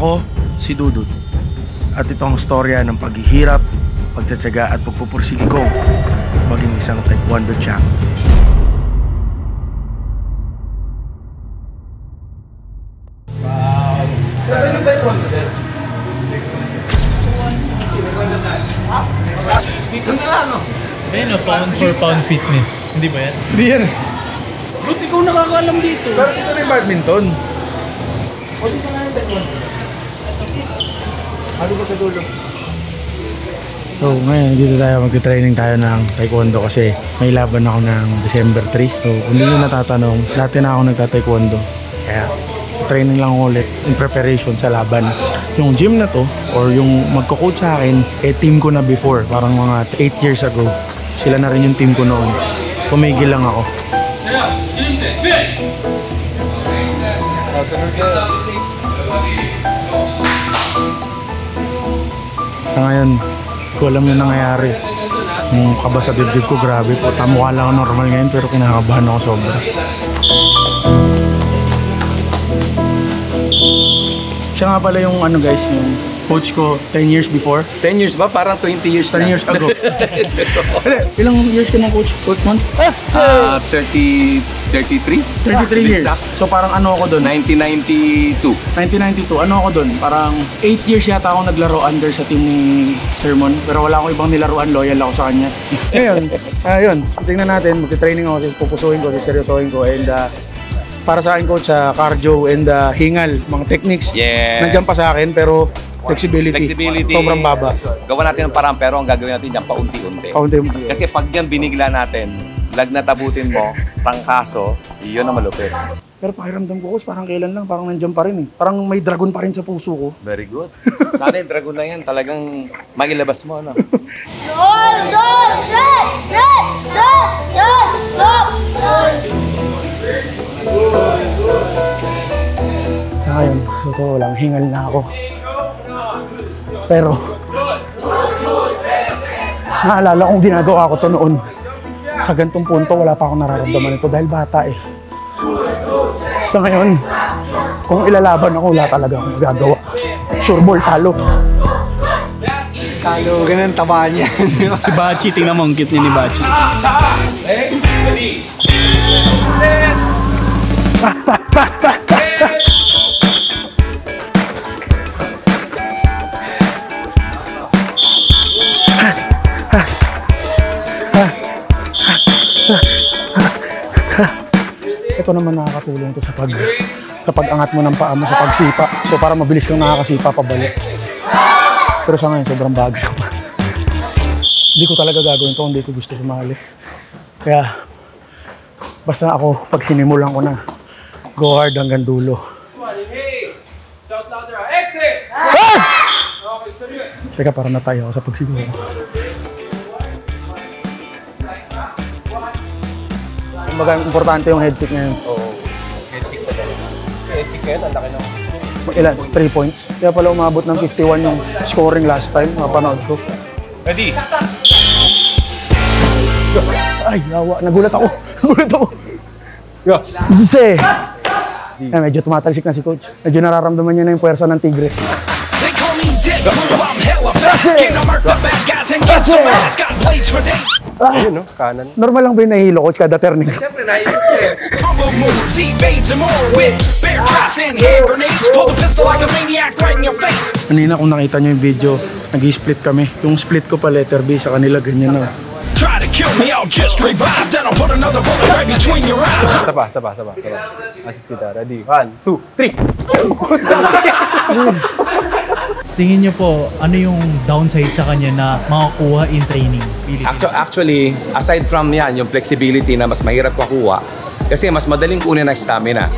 Ako, si Dudut. At ito ang storya ng paghihirap, pagtsatsaga at pagpupursige ko maging isang taekwondo champ. Wow! Saan yung taekwondo, sir? Dito na lang, no? Ayun, pound for pound fitness. Hindi ba yan? Hindi yan. Buti ko nakakaalam dito. Pero dito na yung badminton. O dito na yung taekwondo. Halo ko sa dulo. So ngayon dito tayo mag-training tayo ng taekwondo kasi may laban ako ng December 3. So kung hindi nyo natatanong, dati na ako nagta-taekwondo. Kaya training lang ulit in preparation sa laban. Yung gym na to or yung magko-coach sa akin, team ko na before. Parang mga 8 years ago. Sila na rin yung team ko noon. Tumigil lang ako. Sa ngayon, ko alam yung nangyayari. Yung kaba sa dibdib ko, grabe po. Mukha lang ako normal ngayon pero kinakabahan ako sobra. Siya nga pala yung ano guys, yung coach ko 10 years before. 10 years ba? Parang 20 years 10 years ago. Ilang years ka ng coach mo? 33 years. So parang ano ako doon? 1992. 1992. Ano ako doon? Parang 8 years yata ako naglaro under sa team ni Sermon. Pero wala akong ibang nilaruan. Loyal ako sa kanya. Ngayon, ayun. Tingnan natin. Magti-training ako. Pupusuhin ko. Seryosohin ko. And para sa akin coach, cardio and hingal. Mga techniques. Yes. Nandiyan pa sa akin. Pero flexibility. Sobrang baba. Gawa natin ng parang pero ang gagawin natin dyan paunti-unti. Paunti-unti. Kasi pag yan binigla natin, lagnatabutin mo, tangkaso, yun ang malupit. Pero pakiramdam ko, coach, parang kailan lang, parang nandiyan pa rin eh. Parang may dragon pa rin sa puso ko. Very good. Sana yung dragon na yan, talagang mailabas mo, ano? Sa ngayon, totoo lang, hingal na ako. Pero, naalala kong ginagawa ko to noon. Sa gantong punto, wala pa akong nararamdaman ito dahil bata eh. Sa ngayon, kung ilalaban ako, wala talaga akong magagawa. Sure ball, talo. Talo, ganun taba niya. Si Bachi, tingnan mo ang cute niya ni Bachi. Ito naman nakakatulong to sa pag-angat mo ng paa mo sa pagsipa. So para mabilis kang nakakasipa pabalik. Pero sa ngayon, sobrang bagay ko pa. Hindi ko talaga gagawin to, hindi ko gusto sumali. Kaya, basta ako, pag sinimulan ko na, go hard hanggang dulo. Yes! Teka, parang natayo ako sa pagsiguro. Kumbaga, importante yung head kick ngayon. Oo, head kick talaga. Kasi head kick ngayon, ang laki ng Ilan? 3 points. Kaya pala umabot ng 51 yung scoring last time. Mapanood ko. Ready? Ay, yawa. Nagulat ako. Zise! Ay, medyo tumatalisik na si coach. Medyo nararamdaman niya na yung puwersa ng tigre. Ayun, no? Kanan. Normal lang ba yung nahihilo coach kada turning? Siyempre, nahihilo eh. Kanina kung nakita niyo yung video, nag-split kami. Yung split ko pa letter B, sa kanila ganyan na. Saba. Assist kita. Ready? 1, 2, 3. Tingin niyo po, ano yung downside sa kanya na makakuha in training? Actually, aside from yan, yung flexibility na mas mahirap makuha, kasi mas madaling kunin ang stamina.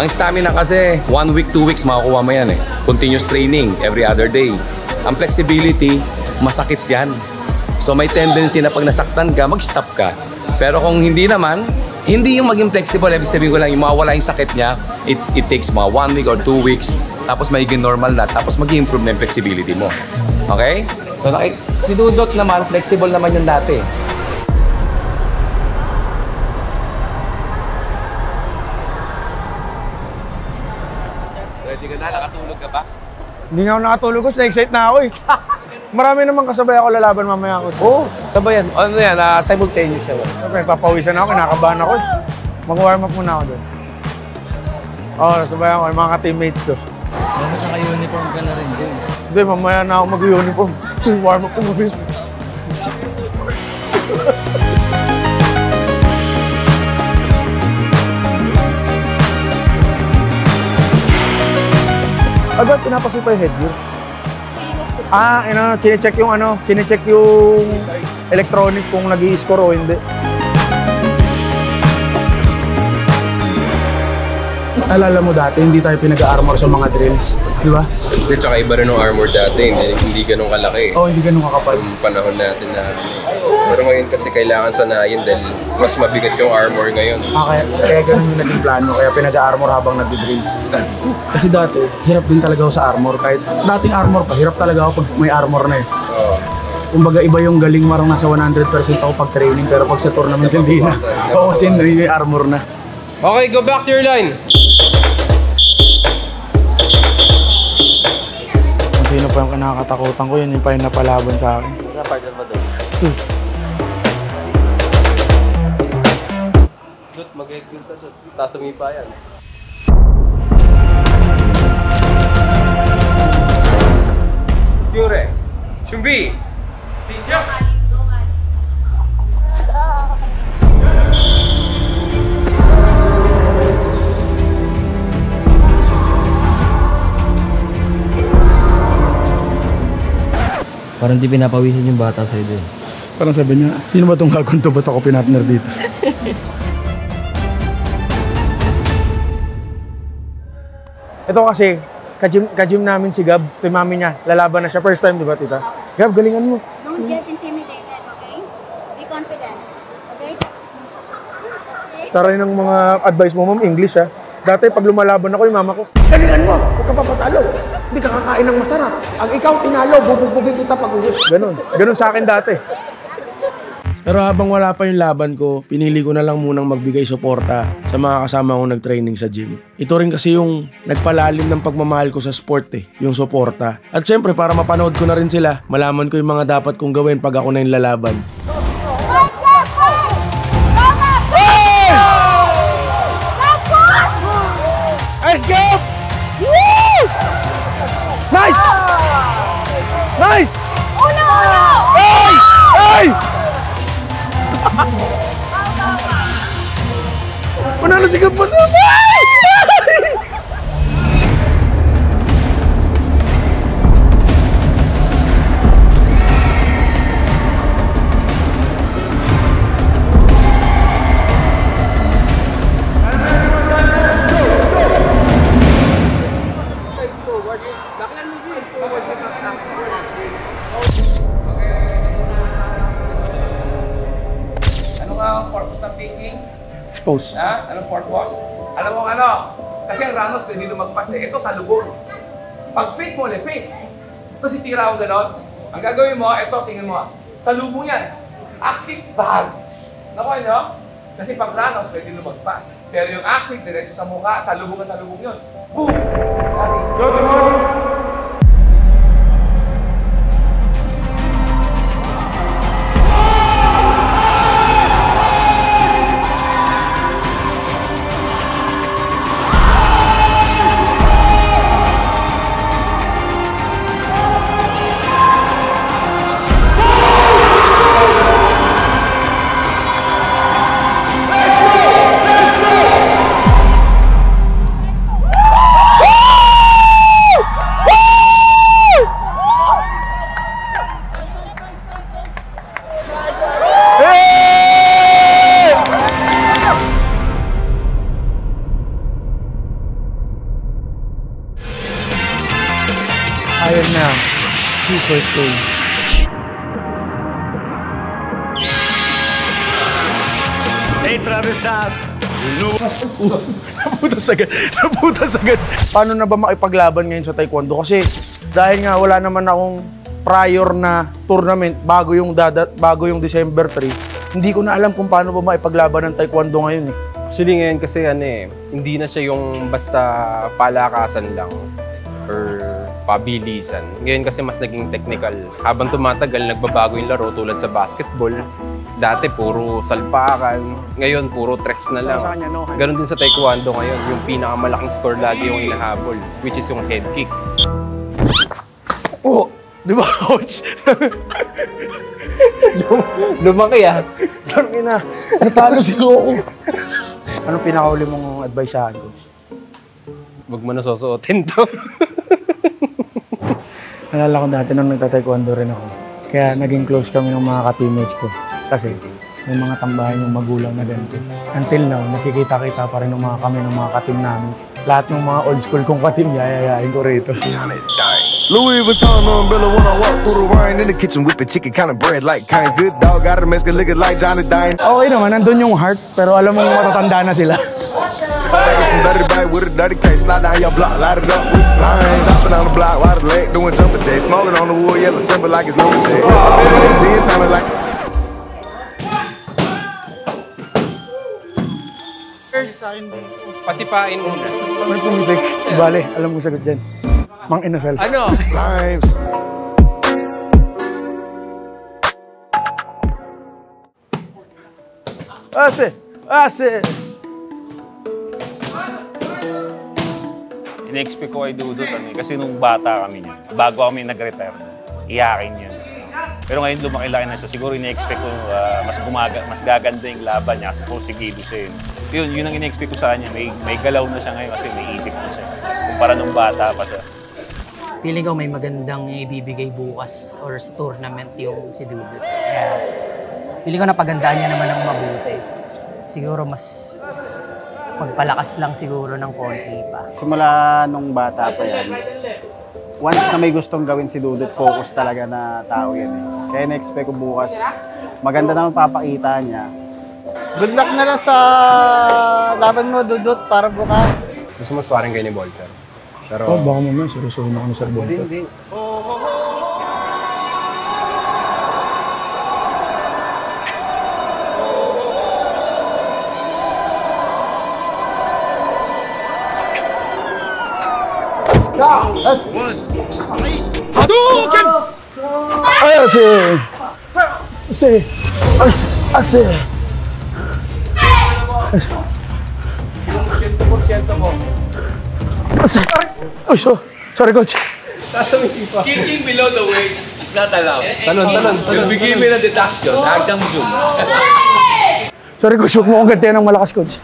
Ang stamina kasi, 1 week, 2 weeks makukuha mo yan eh. Continuous training every other day. Ang flexibility, masakit yan. So may tendency na pag nasaktan ka, mag-stop ka. Pero kung hindi naman, hindi yung maging flexible, ibig sabihin ko lang, yung mawala yung sakit niya, it takes mga 1 week or 2 weeks, tapos magiging normal na, tapos mag-improve na yung flexibility mo. Okay? So si Dudut naman, flexible naman yung dati. Ready ka na? Nakatulog ka ba? Hindi nga ako nakatulog ko, na-excite na ako eh. Marami naman kasabay ako lalaban mamaya ako. Oo, sabayan. Ano yan, simultaneous siya. Okay, papawisan ako, kinakabahan ako eh. Mag-warm up muna ako doon. Oo, sabayan ako, yung mga ka-teammates ko. Dapat naka-uniform ka na rin din. Hindi, mamaya na ako mag-uniform. So, warm up ko mabilis. Ba't pinapasip pa yung headgear? Chinecheck yung electronic kung nag-i-score o hindi. Alala mo dati, hindi tayo pinag-armor sa mga drills, di ba? At saka iba rin yung armor dati, hindi ganun kalaki. Oo, hindi ganun kakapal. Yung panahon natin na... Pero ngayon kasi kailangan sanayin dahil mas mabigat yung armor ngayon. Kaya ganun yung naging plano, kaya pinag-armor habang nag-drills. Kasi dati, hirap din talaga ako sa armor. Kahit dating armor pa, hirap talaga ako pag may armor na eh. Kumbaga iba yung galing marang nasa 100% ako pag training, pero pag sa tournament hindi na. Oo, kasi may armor na. Okay, go back to your line! Kung sino pa yung kinakatakutan ko, yun yung pa yung napalaban sa akin. Sa partner mo doon? Ito. Dut, mag-execute ka dut. Taas umipa yan. Yure, Chumbi! Tinjak! Parang di pinapawisin yung bata sa'yo din. Parang sabi niya, sino ba itong gagawin to? Ba't ako pinatner dito? Ito kasi, ka-gym namin si Gab, ito yung mami niya, lalaban na siya. First time, di ba, tita? Gab, galingan mo. Don't get intimidated, okay? Be confident, okay? Taray ng mga advice mo, ma'am, English ha. Dati, pag lumalaban ako, yung mama ko, galingan mo, huwag ka papatalo. Hindi ka kakain ng masarap. Ang ikaw tinalo, bubugbugin kita pag-uwi. Ganon sa akin dati. Pero habang wala pa yung laban ko, pinili ko na lang munang magbigay suporta sa mga kasama kong nag-training sa gym. Ito rin kasi yung nagpalalim ng pagmamahal ko sa sport yung suporta. At syempre, para mapanood ko na rin sila, malaman ko yung mga dapat kong gawin pag ako na yung lalaban. Let's go! Woo! Nice! Nice! Uno! Hey! Hey! Panalo si Gab! Ano nga ang purpose ng faking? Expose. Ha? Anong purpose? Alam mo ano? Kasi ang Ramos pwede lumagpas eh. Ito sa lubog. Pag fake mo, fake. Tapos itira ko gano'n. Ang gagawin mo, ito, tingin mo. Sa lubong yan. Axe kick, bahag. Nakuha nyo? Kasi pag Ramos, pwede lumagpas. Pero yung axe kick, diretso sa mukha, sa lubong yun. Boom! Go, come on! Ayun na, Super Soul. Naputas agad. Paano na ba makipaglaban ngayon sa taekwondo? Kasi dahil nga wala naman akong prior na tournament bago yung December 3, hindi ko na alam kung paano ba makipaglaban ng taekwondo ngayon eh. Actually ngayon kasi hindi na siya yung basta palakasan lang or pabilisan. Ngayon kasi mas naging technical. Habang tumatagal, nagbabago yung laro tulad sa basketball. Dati puro salpakan, ngayon puro tres na lang. Ganon din sa taekwondo ngayon, yung pinakamalaking score lagi yung hinahabol, which is yung head kick. Oh, di ba, coach? Lumaki ah. Sorry na, natalo si Goku. Anong pinakauli mong advice sa akin, coach? Huwag mo na susuotin to. Nalala ko dati nung nagta-taekwondo rin ako. Kaya naging close kami ng mga ka-teammates ko. Kasi may mga tambahan yung magulang na ganito. Until now, nakikita-kita pa rin ng mga kami ng mga ka-team namin. Lahat ng mga old school kong ka-team, yayayain ko rito. Louis Vuitton umbrella when I walk through the rain. In the kitchen whipping chicken kind of bread like kinds. Good dog, got a Mexican liquor like Johnny Dine. Okay naman, nandun yung heart, pero alam mo matatanda na sila. From dirty bag with a dirty case, slide down your block, light it up with lines. Hopping on the block, while the leg doing jumping jacks. Smoking on the wood, yellow timber like it's lunatic. It sounded like. Pasipain muna. Ano pumitik? Bale, alam mo sagot dyan. Mang inasal. Ano? Lines. Ase! Ase! In-expect ko kay Dudut kasi nung bata kami niyan, bago kami nag-retire, iyakin yun. Pero ngayon lumaki-laki na siya, siguro in-expect ko mas gaganda yung laban niya kasi porsigido siya yun. Yun ang in-expect ko sa kanya, may galaw na siya ngayon kasi may isip na siya. Kumpara nung bata pa siya. Feeling ko may magandang ibibigay bukas or sa tournament yung si Dudut. Kaya feeling ko napagandaan niya naman ng mabuti. Siguro mas magpalakas lang siguro ng konti pa. Simula nung bata pa yan, once na may gustong gawin si Dudut, focus talaga na tao yan eh. Kaya na-expect ko bukas, maganda naman papakita niya. Good luck na lang sa laban mo, Dudut, para bukas. Gusto mo sparring kayo ni Volter? Pero... Oh, baka mamaya, seryosohin ako ni Sir Volter. Hindi. Hadouken! Ay, ase! Ase! Ase! Ase! Ay, sorry, coach. Kicking below the waist is not allowed. Talon. You'll be given a deduction. Hagdang zoom. Sorry, coach. Huwag mo akong gantihan ng malakas, coach.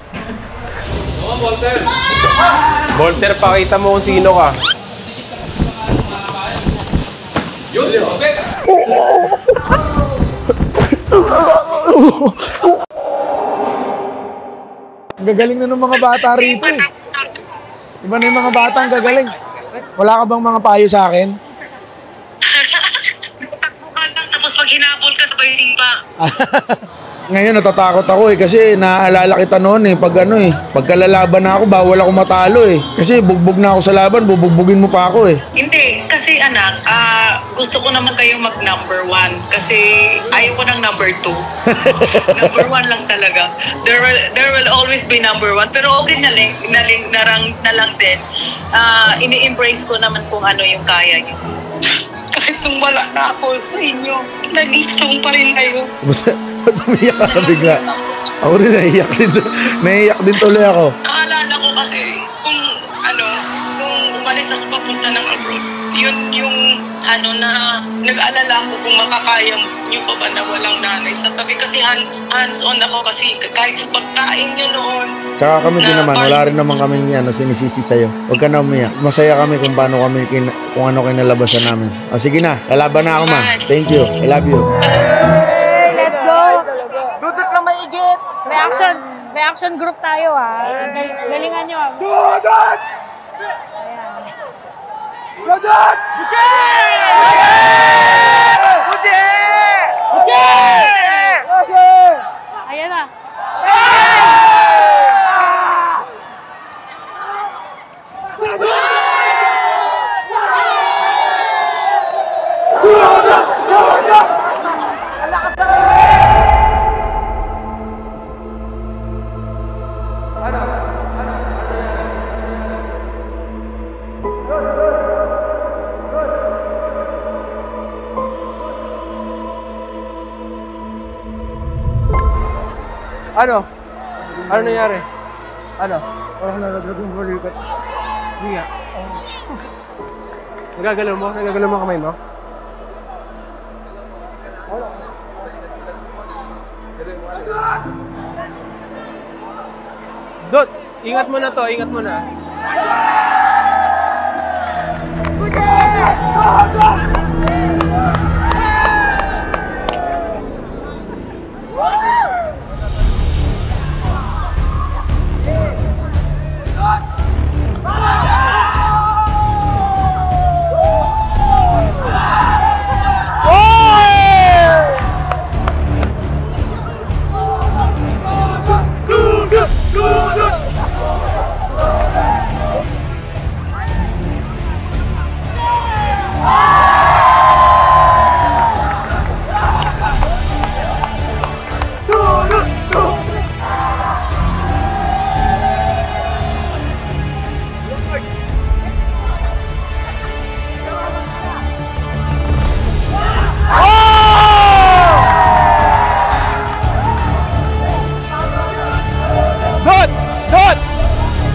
Volter! Volter, pakita mo kung sino ka. Yun, okay. Gagaling na ng mga bata rito eh. Iba na yung mga bata ang gagaling. Wala ka bang mga payo sa akin? Tapos pag hinabol ka sabay simpa. Ngayon natatakot ako eh kasi naaalala kita noon eh pag pagka lalaban na ako bawal ako matalo eh. Kasi bugbog na ako sa laban, bubugbugin mo pa ako eh. Hindi, kasi anak, gusto ko naman kayo mag number 1 kasi ayaw ko ng number 2. Number 1 lang talaga. There will always be number 1 pero okay na lang din. Ini-embrace ko naman kung ano yung kaya niyo. Kahit nung wala na ako sa inyo, nag-isang pa rin kayo. Ba't umiyak ka bigla? Ako rin naiyak din. Naiyak din tuloy ako. Naalala ko kasi kung umalis ako papunta ng abroad, yun yung na nag-alala ko kung makakaya nyo pa ba na walang nanay sa tabi kasi hands-on ako kasi kahit sa pagkain nyo noon. Tsaka kami din naman, wala rin naman kami sinisisi sa'yo. Huwag ka na umiyak. Masaya kami kung paano kami, kung ano kinalabasan namin. O sige na, lalaban na ako ma. Thank you, I love you. Let's go! Dudut lang maigit! Reaction group tayo galingan nyo Dudut! Dudut! Ayan na. Ano? Ano nangyari? Ano? Parang nalaglag yung balikat. Hindi nga. Nagagalaw mo? Nagagalaw mo kamay mo? Dot! Ingat mo na to, ingat mo na.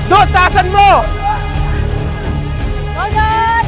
Dot! Tasan mo! Donut!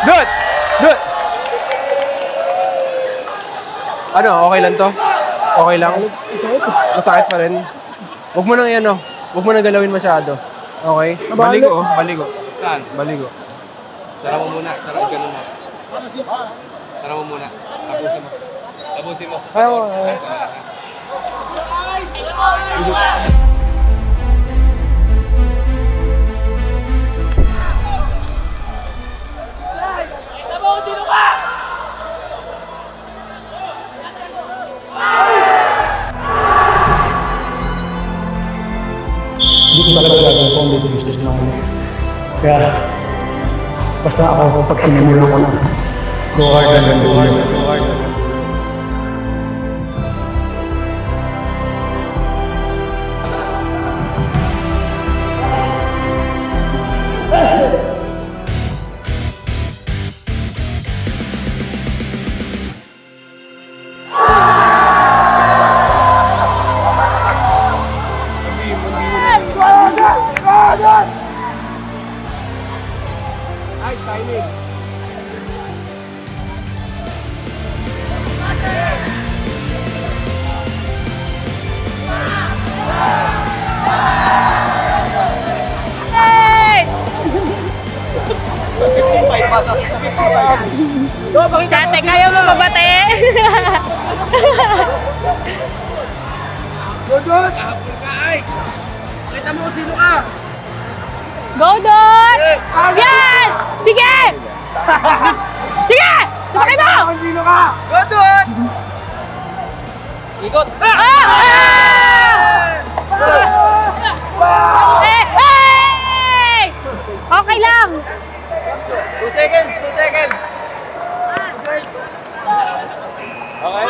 Dot! Dot! Ano, okay lang to? Okay lang? Masakit pa rin? Huwag mo nang yan, oh. Huwag mo nang galawin masyado. Okay? Baligo, oh. Baligo. Saan? Baligo. Sara mo muna. Sara, ganun mo. Sara mo muna. Tapusin mo. Tapusin mo. Ay, okay. Hindi ko talaga gagawin kung hindi ko gusto na ako. Kaya, basta ako pag sinimulan ko na, go hard and then go hard. Nice timing. Dati kayo mababate. Dot! Kahapon ka, Ice! Kita mo sino ka! Go, Dot! Yan! Sige! Sige! Sabakay mo! Sino ka? Go, Dot! Ikot! Hey! Okay lang! 2 seconds! 2 seconds! Okay.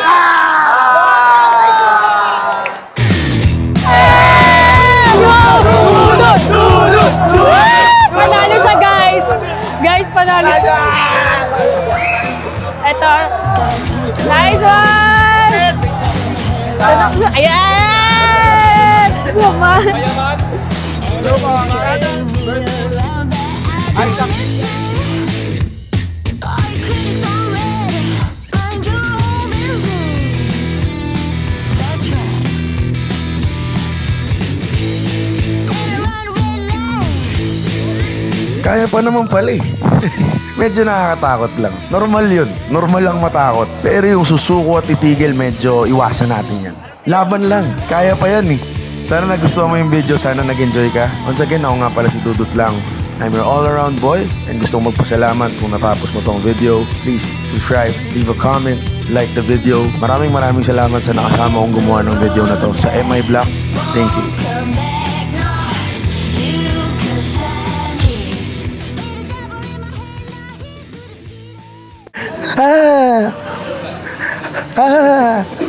Panalo siya, guys! Guys, panalo siya! Eto. Nice one! Ayan! Naman! kaya pa naman pala eh. Medyo nakakatakot lang. Normal yun. Normal lang matakot. Pero yung susuko at titigil, medyo iwasan natin yan. Laban lang. Kaya pa yan eh. Sana nagustuhan mo yung video. Sana nag-enjoy ka. Once again, ako nga pala si Dudut lang. I'm your all-around boy and gusto kong magpasalamat kung natapos mo tong video. Please subscribe, leave a comment, like the video. Maraming salamat sa nakasama kong gumawa ng video na to sa MI Block. Thank you. Ah!